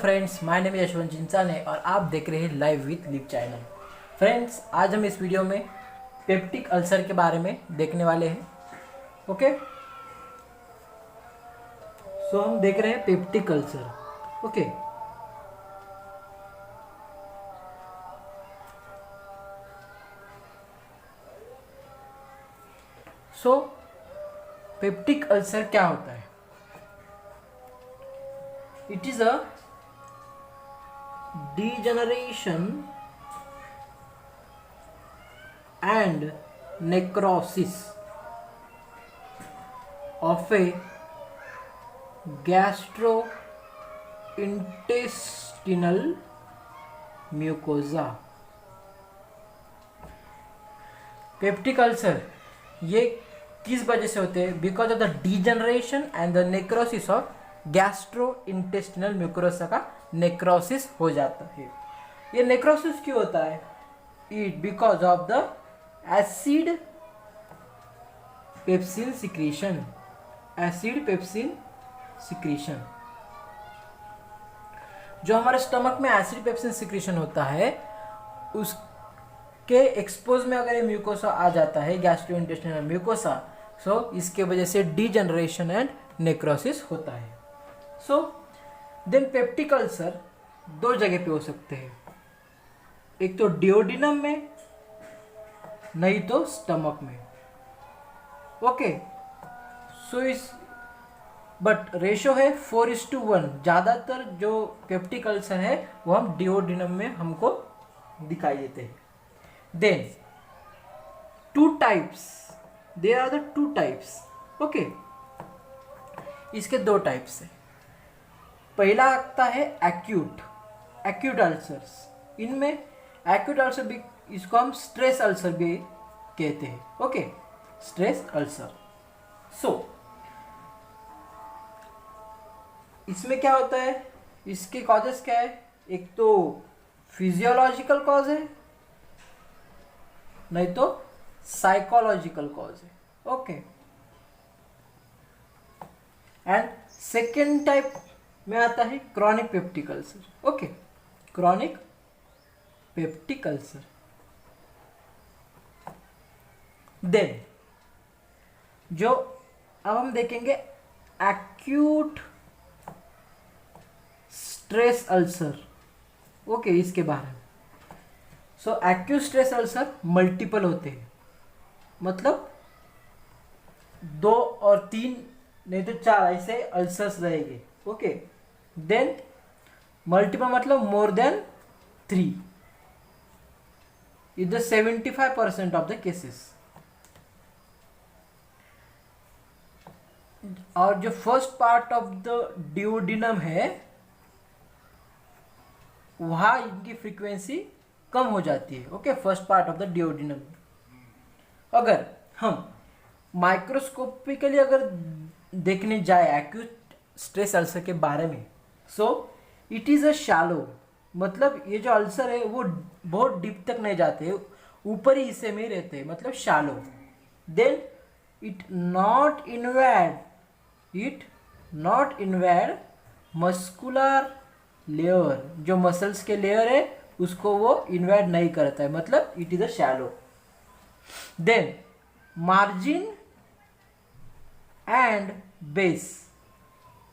Friends, my name is Yashwant Chinchane और आप देख रहे हैं live with live channel. Friends, आज हम इस वीडियो में पेप्टिक अल्सर के बारे में देखने वाले हैं। ओके, सो हम देख रहे हैं पेप्टिक अल्सर। ओके, सो पेप्टिक अल्सर क्या होता है? It is a degeneration and necrosis of a gastrointestinal mucosa। Peptic ulcer ये किस वजह से होते हैं? Because of the degeneration and the necrosis of gastrointestinal mucosa का नेक्रोसिस हो जाता है। ये नेक्रोसिस क्यों होता है? It because of the acid pepsin secretion. Acid pepsin secretion, जो हमारे स्टमक में एसिड पेप्सिन सिक्रीशन होता है, उसके एक्सपोज में अगर ये म्यूकोसा आ जाता है, गैस्ट्रोइंटेस्टिनल म्यूकोसा, सो इसके वजह से डिजेनरेशन एंड नेक्रोसिस होता है। सो देन पेप्टिक अल्सर दो जगह पे हो सकते हैं, एक तो डिओडिनम में, नहीं तो स्टमक में। ओके, सो इस बट रेशो है 4:1। ज़्यादातर जो पेप्टिक अल्सर है वो हम डिओडिनम में हमको दिखाई देते हैं। Then two types, there are the two types. Okay, इसके दो टाइप्स है। पहला आता है एक्यूट अल्सर्स। इनमें एक्यूट अल्सर भी, इसको हम स्ट्रेस अल्सर भी कहते हैं। Okay, stress ulcer. सो इसमें क्या होता है? इसके कॉजेस क्या है? एक तो फिजियोलॉजिकल कॉज है, नहीं तो साइकोलॉजिकल कॉज है। ओके, एंड सेकेंड टाइप में आता है chronic peptic ulcer. Okay, chronic peptic ulcer. Then जो अब हम देखेंगे एक्यूट स्ट्रेस अल्सर। ओके, इसके बारे में। सो एक्यूट स्ट्रेस अल्सर मल्टीपल होते हैं, मतलब 2 और 3 नहीं तो 4 ऐसे अल्सर्स रहेंगे। ओके, देन मल्टीपल मतलब more than 3 in the 75% of the cases. और जो first part of the duodenum है, वहां इनकी फ्रीक्वेंसी कम हो जाती है। Okay, first part of the duodenum. अगर हम माइक्रोस्कोपिकली अगर देखने जाए एक्यूट स्ट्रेस अल्सर के बारे में, so it is a shallow, मतलब ये जो अल्सर है वो बहुत डीप तक नहीं जाते, ऊपरी हिस्से में ही रहते हैं, मतलब shallow. Then it not invade muscular layer, जो मसल्स के लेयर है उसको वो इन्वेड नहीं करता है, मतलब it is a shallow. Then margin and base,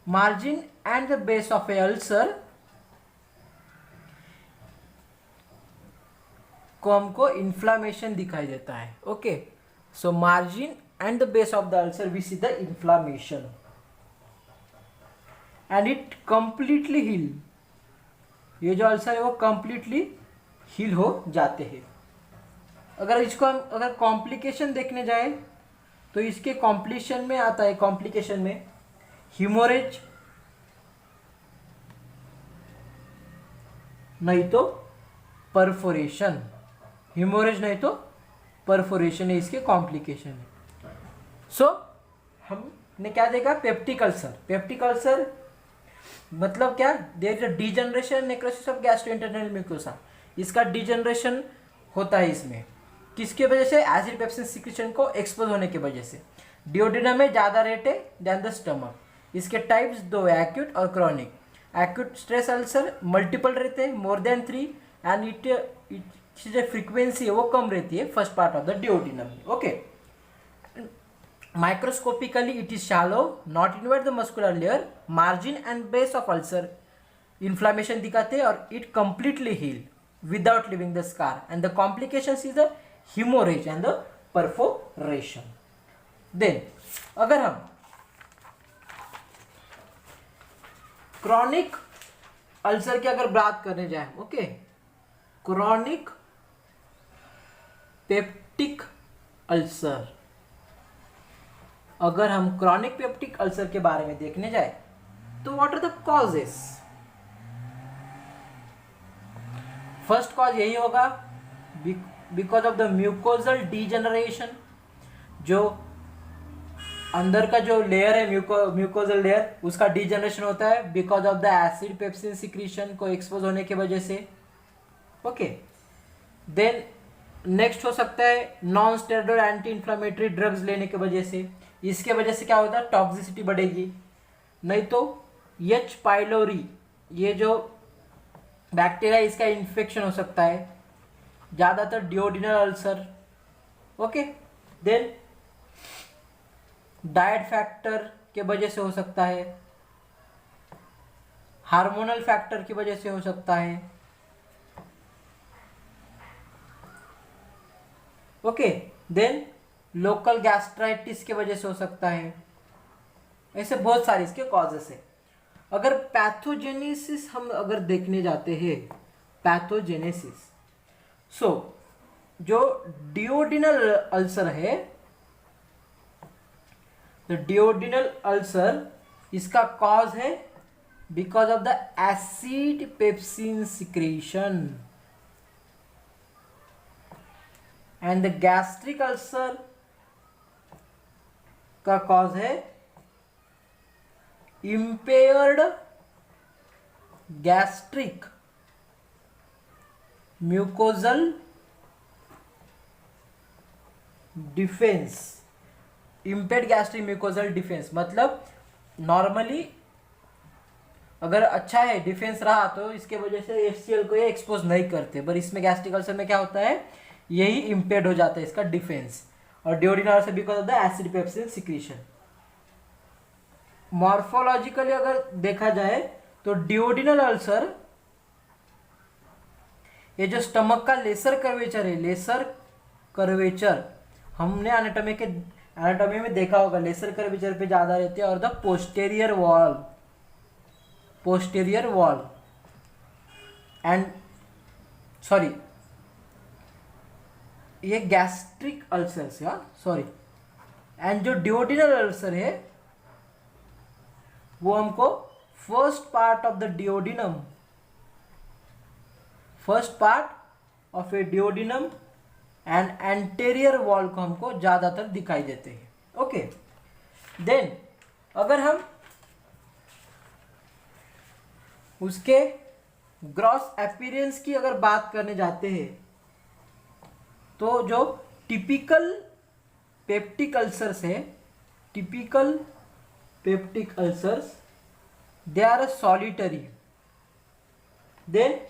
margin and the base of a ulcer को हमको इन्फ्लामेशन दिखाई देता है। Okay, so margin and the base of the ulcer we see the inflammation and it completely heal. ये जो ulcer है वो completely heal हो जाते हैं। अगर इसको हम अगर कॉम्प्लिकेशन देखने जाए तो इसके कॉम्प्लिकेशन में आता है, कॉम्प्लिकेशन में हीमोरेज, नहीं तो परफोरेशन। हीमोरेज नहीं तो परफोरेशन है इसके कॉम्प्लिकेशन है। सो हमने क्या देखा? Peptic ulcer. पेप्टिक अल्सर मतलब क्या? There is a degeneration necrosis of gastrointestinal mucosa. इसका डिजेनरेशन होता है इसमें, किसके वजह से? एसिड पेप्सिन सिक्रीशन को एक्सपोज होने की वजह से। डिओडिनम में ज़्यादा रेट है देन द स्टमक। इसके टाइप्स दो है, एक्यूट और chronic. Acute stress ulcer multiple रहते हैं, मोर देन 3, एंड इसकी जो फ्रीक्वेंसी है वो कम रहती है first part of the duodenum. Okay, microscopically it is shallow, not invert the muscular layer, margin and base of ulcer inflammation दिखाते हैं, और it completely heal without leaving the scar, and the complications is the haemorrhage and the perforation. Then अगर हम chronic ulcer की अगर बात करने जाए, ओके, क्रॉनिक पेप्टिक अल्सर, अगर हम क्रॉनिक पेप्टिक अल्सर के बारे में देखने जाए तो what are the causes. First cause यही होगा, because of the mucosal degeneration, जो अंदर का जो लेयर है म्यूकोजल लेयर, उसका डीजनरेशन होता है because of the acid pepsin secretion को एक्सपोज होने की वजह से. ओके, देन नेक्स्ट हो सकता है non steroid anti inflammatory drugs लेने की वजह से. इसके वजह से क्या होता है, टॉक्सिसिटी बढ़ेगी. नहीं तो एच पाइलोरी, ये जो बैक्टीरिया, इसका इन्फेक्शन हो सकता है, ज़्यादातर duodenal ulcer. Okay, then diet factor के वजह से हो सकता है, हार्मोनल फैक्टर की वजह से हो सकता है. ओके, देन लोकल गैस्ट्राइटिस की वजह से हो सकता है. ऐसे बहुत सारे इसके कॉजेस है. अगर पैथोजेनेसिस हम अगर देखने जाते हैं, पैथोजेनेसिस, सो जो डिओडिनल अल्सर है, तो डिओडिनल अल्सर इसका कॉज है because of the acid pepsin secretion, and the gastric ulcer का कॉज है impaired gastric mucosal defence. Impaired gastric mucosal defence मतलब नॉर्मली अगर अच्छा है डिफेंस रहा तो इसके वजह से एचसीएल को ये एक्सपोज नहीं करते, पर इसमें गैस्ट्रिक अल्सर में क्या होता है, यही इम्पेयर्ड हो जाता है इसका डिफेंस. और duodenal ulcer because of the acid pepsin secretion. Morphologically अगर देखा जाए तो डिओडिनल अल्सर, ये जो स्टमक का लेसर कर्वेचर है, लेसर कर्वेचर हमने एनाटॉमी में देखा होगा, लेसर कर्वेचर पे ज्यादा रहते हैं, और the posterior wall and sorry, ये गैस्ट्रिक अल्सर्स, या सॉरी, एंड जो डिओडिनल अल्सर है वो हमको first part of the duodenum, first part of A duodenum and anterior wall को हमको ज्यादातर दिखाई देते हैं. ओके, देन अगर हम उसके ग्रॉस अपीयरेंस की अगर बात करने जाते हैं तो जो टिपिकल पेप्टिक अल्सर्स है, typical peptic ulcers, they are solitary. Then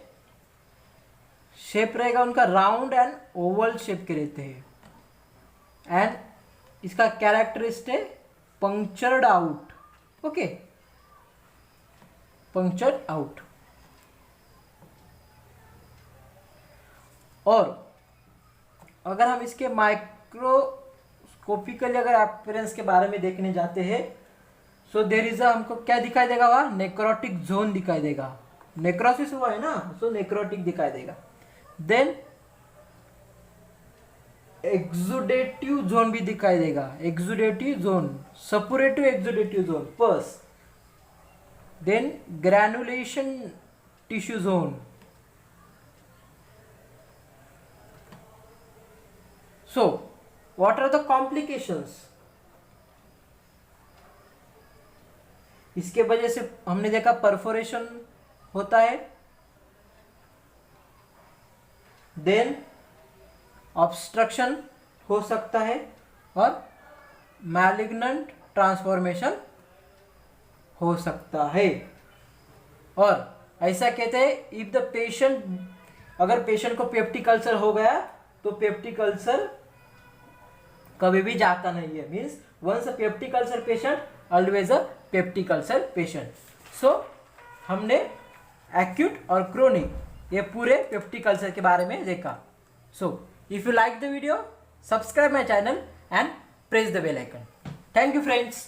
shape रहेगा उनका राउंड एंड ओवल शेप के रहते हैं, एंड इसका कैरेक्टरिस्टिक है punctured out. Okay, punctured out. और अगर हम इसके माइक्रोस्कोपिकली अगर अपीयरेंस के बारे में देखने जाते हैं, सो देयर इज हमको क्या दिखाई देगा, वहाँ नेक्रोटिक जोन दिखाई देगा. नेक्रोसिस हुआ है ना, सो नेक्रोटिक दिखाई देगा. देन एक्सुडेटिव जोन भी दिखाई देगा, exudative zone, suppurative exudative zone, pus. Then granulation tissue zone. So what are the complications. इसके वजह से हमने देखा परफोरेशन होता है, देन ऑब्स्ट्रक्शन हो सकता है, और मैलिग्नेंट ट्रांसफॉर्मेशन हो सकता है. और ऐसा कहते हैं इफ द पेशेंट, अगर पेशेंट को पेप्टिक अल्सर हो गया तो पेप्टिक अल्सर कभी भी जाता नहीं है, means once a peptic ulcer patient always a peptic ulcer patient. So हमने एक्यूट और क्रोनिक ये पूरे पेप्टिक अल्सर के बारे में देखा। So if you like the video, subscribe my channel and press the bell icon. Thank you friends.